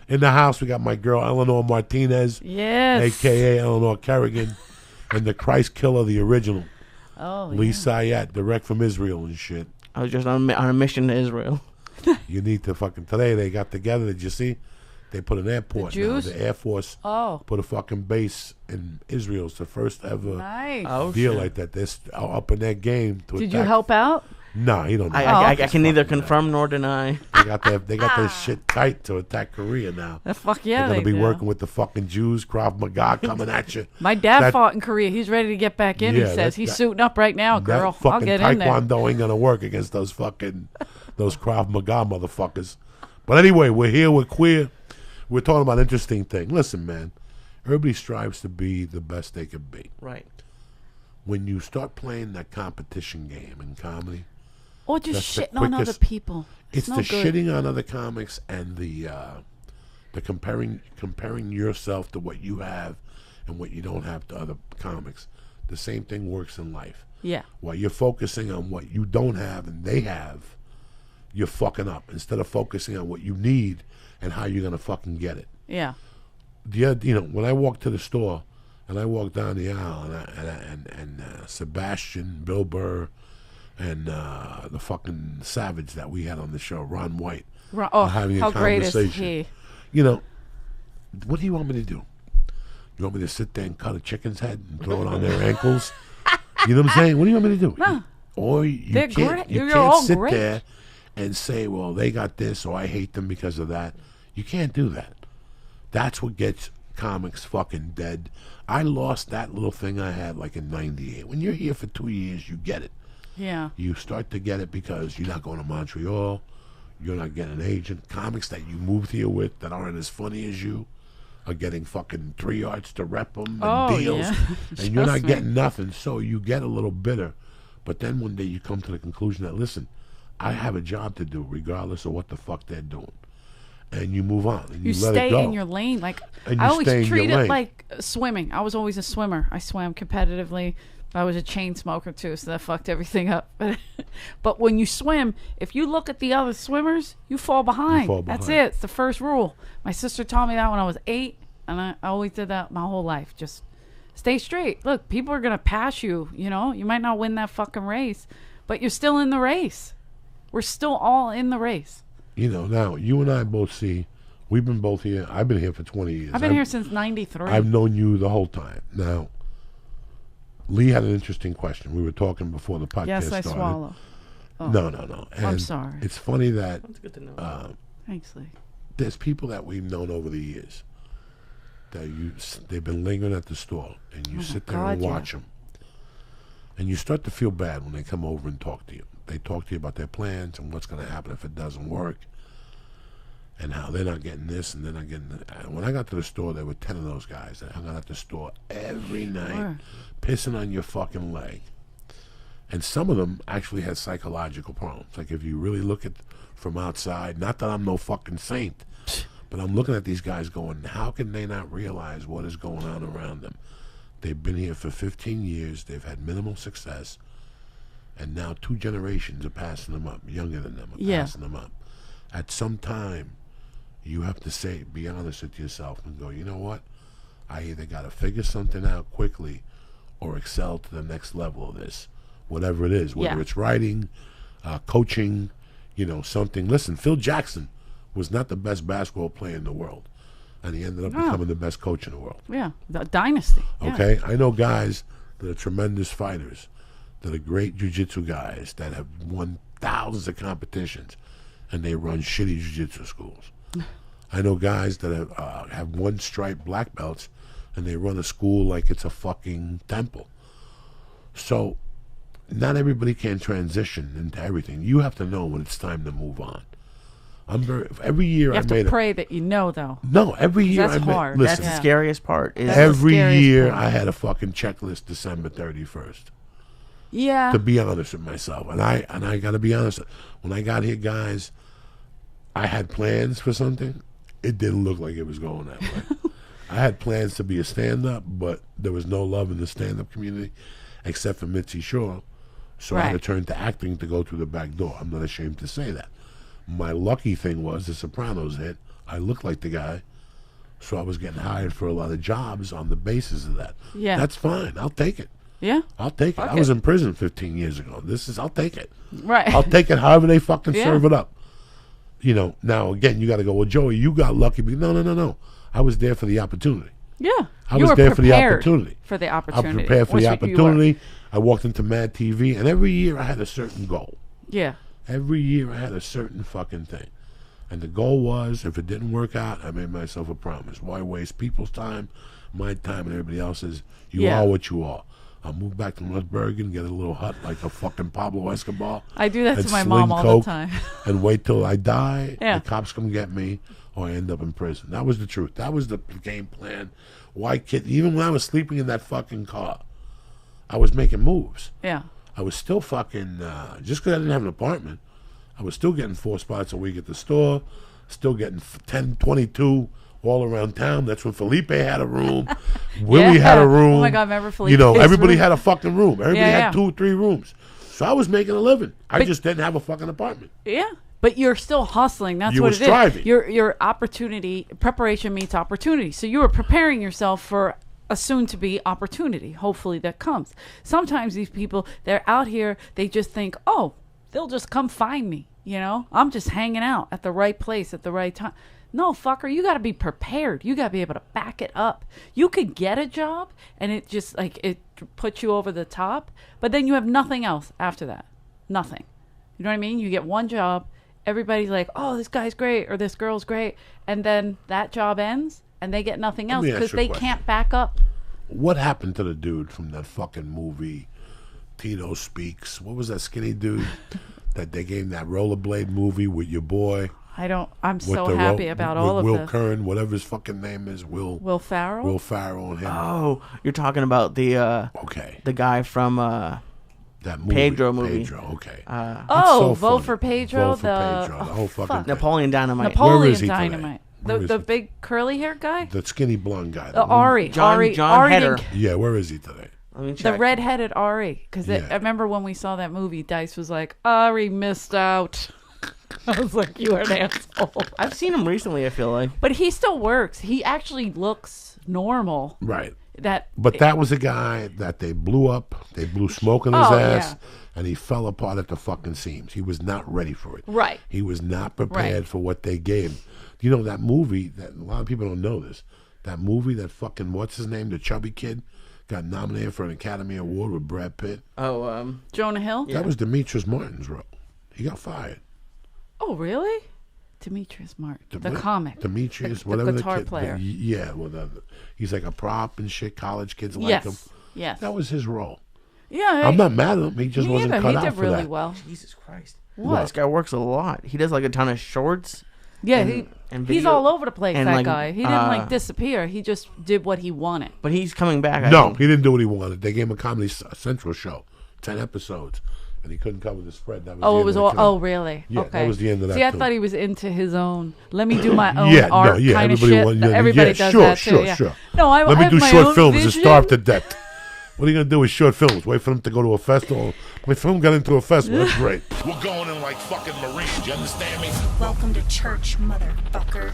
In the house, we got my girl Eleanor Martinez, a.k.a. Eleanor Kerrigan, and the Christ Killer, the original. Oh, Lee Syatt, direct from Israel and shit. I was just on a mission to Israel. You need to fucking... Today, they got together. Did you see? They put an airport the Jews? now. The Air Force put a fucking base in Israel. It's the first ever deal like that. They're up in their game. Did you help out? No, you don't know. I can neither confirm nor deny. They got their shit tight to attack Korea now. Fuck yeah, they're going to be working with the fucking Jews, Krav Maga coming at you. My dad fought in Korea. He's ready to get back in, he says. He's suiting up right now, girl. I'll get in there. Taekwondo ain't going to work against those Krav Maga motherfuckers. But anyway, we're here, we're queer. We're talking about interesting things. Listen, man, everybody strives to be the best they can be. Right. When you start playing that competition game in comedy... Or just shitting on other people. It's the shitting on other comics and the comparing yourself to what you have and what you don't have to other comics. The same thing works in life. Yeah. While you're focusing on what you don't have and they have, you're fucking up instead of focusing on what you need and how you're gonna fucking get it. Yeah. When I walk to the store and I walk down the aisle and Sebastian, Bill Burr, and the fucking savage that we had on the show, Ron White, having a how conversation. Great is he? What do you want me to do? You want me to sit there and cut a chicken's head and throw it on their ankles? You know what I'm saying? What do you want me to do? No. Or you can't sit there and say, well, they got this, or I hate them because of that. You can't do that. That's what gets comics fucking dead. I lost that little thing I had like in '98. When you're here for 2 years, you get it. Yeah. You start to get it because you're not going to Montreal. You're not getting an agent. Comics that you moved here with that aren't as funny as you are getting fucking 3 yards to rep them and deals. Yeah. And you're not getting nothing, so you get a little bitter. But then one day you come to the conclusion that, listen, I have a job to do regardless of what the fuck they're doing. And you move on. And you let it go. Stay in your lane. Like, I always treat it like swimming. I was always a swimmer. I swam competitively. I was a chain smoker too, so that fucked everything up. But when you swim, if you look at the other swimmers, you fall behind. That's it. It's the first rule. My sister taught me that when I was 8, and I always did that my whole life. Just stay straight. Look, people are going to pass you, you might not win that fucking race, but you're still in the race. We're still all in the race. Now, you and I both see, we've been both here. I've been here for 20 years. I've been here since 93. I've known you the whole time. Now, Lee had an interesting question. We were talking before the podcast started. Yes, I swallow. Oh. No. And I'm sorry. It's funny that... That's good to know. Thanks, Lee. There's people that we've known over the years that they've been lingering at the store, and you sit there and watch them. And you start to feel bad when they come over and talk to you. They talk to you about their plans and what's going to happen if it doesn't work, and how they're not getting this and they're not getting that. When I got to the store, there were 10 of those guys that hung out at the store every night, pissing on your fucking leg. And some of them actually had psychological problems. Like, if you really look at from outside, not that I'm no fucking saint, but I'm looking at these guys going, how can they not realize what is going on around them? They've been here for 15 years. They've had minimal success. And now 2 generations are passing them up, younger than them are passing them up. At some time, you have to be honest with yourself and go, you know what? I either got to figure something out quickly or excel to the next level of this, whatever it is, whether it's writing, coaching, something. Listen, Phil Jackson was not the best basketball player in the world, and he ended up becoming the best coach in the world. Yeah, the dynasty. Okay? I know guys that are tremendous fighters, that are great jiu-jitsu guys, that have won thousands of competitions, and they run shitty jiu-jitsu schools. I know guys that have 1-stripe black belts, and they run a school like it's a fucking temple. So not everybody can transition into everything. You have to know when it's time to move on. Every year you have to pray that though. No, every year that's hard. Listen, that's the scariest part. Every year I had a fucking checklist December 31st. Yeah. To be honest with myself, and I got to be honest. When I got here, guys, I had plans for something. It didn't look like it was going that way. I had plans to be a stand-up, but there was no love in the stand-up community, except for Mitzi Shaw. So I had to turn to acting to go through the back door. I'm not ashamed to say that. My lucky thing was The Sopranos hit. I looked like the guy, so I was getting hired for a lot of jobs on the basis of that. Yeah. That's fine. I'll take it. Yeah. I'll take it. Fuck I was in prison 15 years ago. I'll take it. Right. I'll take it however they fucking serve it up. You know, now again, you got to go, well, Joey, you got lucky. No. I was there for the opportunity. Yeah. I was there for the opportunity. For the I opportunity. was prepared for the opportunity. I walked into Mad TV, and every year I had a certain goal. Yeah. Every year I had a certain fucking thing. And the goal was, if it didn't work out, I made myself a promise. Why waste people's time, my time, and everybody else's? You are what you are. I'll move back to North Bergen, get a little hut like a fucking Pablo Escobar. I do that to my mom all the time. And wait till I die, the cops come get me, or I end up in prison. That was the truth. That was the game plan. Why kid? Even when I was sleeping in that fucking car, I was making moves. Yeah. I was still fucking, just because I didn't have an apartment, I was still getting 4 spots a week at the store, still getting 10, 22 all around town. That's when Felipe had a room. Willie had a room. Oh my God, remember Felipe? You know, everybody had a fucking room. Everybody had 2 or 3 rooms. So I was making a living. I just didn't have a fucking apartment. Yeah. But you're still hustling. That's what it is. You were striving. Your opportunity, preparation meets opportunity. So you were preparing yourself for a soon-to-be opportunity. Hopefully that comes. Sometimes these people, they're out here, they just think, oh, they'll just come find me. You know, I'm just hanging out at the right place at the right time. No, fucker, you got to be prepared. You got to be able to back it up. You could get a job and it just like it puts you over the top, but then you have nothing else after that. Nothing. You know what I mean? You get one job, everybody's like, "Oh, this guy's great or this girl's great." And then that job ends and they get nothing else because they can't back up. What happened to the dude from that fucking movie Tito Speaks? What was that skinny dude that they gave that rollerblade movie with your boy? I'm so happy about all of this. Will Kern, whatever his fucking name is, Will Ferrell? Will Ferrell and him. Oh, you're talking about the the guy from that movie, Pedro movie. Pedro, okay. Vote for Pedro. Vote for Pedro. The whole fucking thing. Napoleon Dynamite. Where is he Dynamite. The big curly hair guy? The skinny blonde guy. Ari. John Heder. Yeah, where is he today? Let me check. The red-headed Ari. Because I remember when we saw that movie, Dice was like, Ari missed out. I was like, you are an asshole. I've seen him recently, I feel like. But he still works. He actually looks normal. Right. But that was a guy that they blew up. They blew smoke in his ass. And he fell apart at the fucking seams. He was not ready for it. Right. He was not prepared for what they gave him. You know, that movie, that a lot of people don't know this. That movie, that fucking, what's his name, the chubby kid, got nominated for an Academy Award with Brad Pitt. Oh, Jonah Hill? That was Demetrius Martin's role. He got fired. Oh, really? Demetrius Martin, the comic. Demetrius, the whatever guitar the kid. player. He's like a prop and shit. College kids like him. Yes. That was his role. Yeah. I'm not mad at him. He just wasn't cut out for that. He did really well. Jesus Christ. What? This guy works a lot. He does like a ton of shorts. Yeah, he's all over the place, that guy. He didn't disappear. He just did what he wanted. But he's coming back, I think. He didn't do what he wanted. They gave him a Comedy Central show, 10 episodes. And he couldn't cover the spread. That was really? Yeah, okay. That was the end of that. See, I thought he was into his own. Let me do my own art kind of shit. Everybody does that too. Sure. No, let me do my short own films vision. and starve to death. What are you gonna do with short films? Wait for them to go to a festival? My film got into a festival. That's great. We're going in like fucking Marines. You understand me? Welcome to church, motherfucker.